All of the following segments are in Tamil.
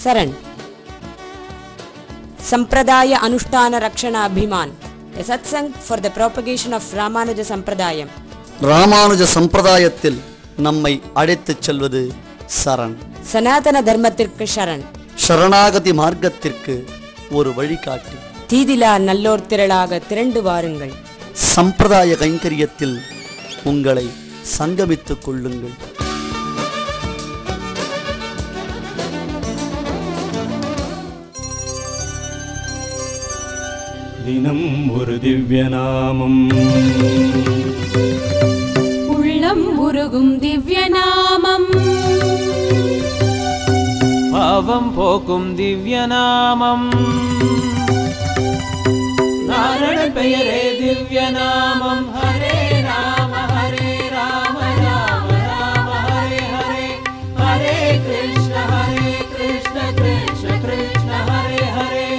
Saran. Sampradaya Anushtana Rakshana Abhiman, a satsang for the propagation of Ramanuja Sampradayam. Ramanuja Sampradayathil nammai adithu selவது சரண். சனாதன தர்மத்திற்கு சரண். சரணாகதி மார்க்கத்திற்கு ஒரு வழிகாட்டி. தீதிலா நல்லோர் திரளாக திரண்டு வாருங்கள். சம்பிரதாய கைங்கரியத்தில் உங்களை சங்கமித்துக் கொள்ளுங்கள். தினம் ஒரு திவ்ய நாமம், உள்ளம் உருகும் திவ்ய நாமம், பாவம் போக்கும் திவ்ய நாமம், நாரணன் பெயரே திவ்ய நாமம். ஹரே ராம ஹரே ராம ராம ராம ஹரே ஹரே, ஹரே கிருஷ்ண கிருஷ்ண கிருஷ்ண ஹரே ஹரே.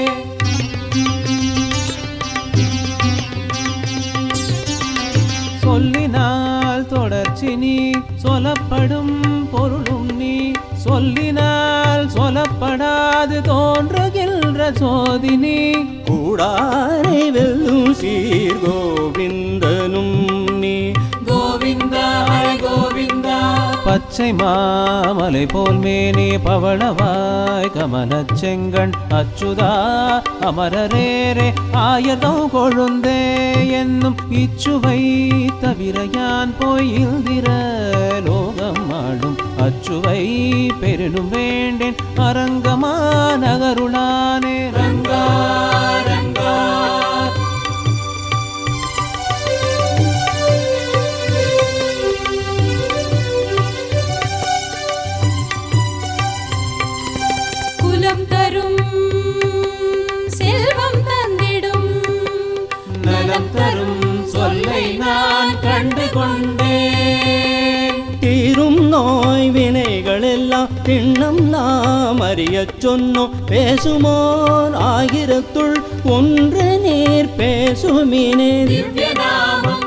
சொல்லினால் தொடர்ச்சி நீ, சொல்லப்படும் பொருளும் நீ, சொல்லினால் சொல்லப்படாது தோன்றுகின்ற சோதினி. கூடாரை வெல்லும் சீர் கோவிந்தனும் நீ. கோவிந்தா ஹரி கோவிந்தா. பச்சை மாமலை போல் மேனி பவளவாய் கமலச் செங்கண் அச்சுதா அமரரேரே ஆயர்தம் கொழுந்தே என்னும் இச்சுவை தவிர யான் போய் இந்திர லோகம் ஆடும் அச்சுவை பெரினும் வேண்டேன் அரங்கமா நகருளானே. ரங்கா ரங்கா குலம் தரும் செல்வம் தந்திடும், நலம் தரும் சொல்லை நான் கண்டு கொண்டேன். தீரும் நோய் வினைகள் எல்லாம் திண்ணம் நாம் அறியச் சொன்னோம். பேசுமோர் ஆயிரத்துள் ஒன்று நீர் பேசுமினே. திவ்ய நாமம்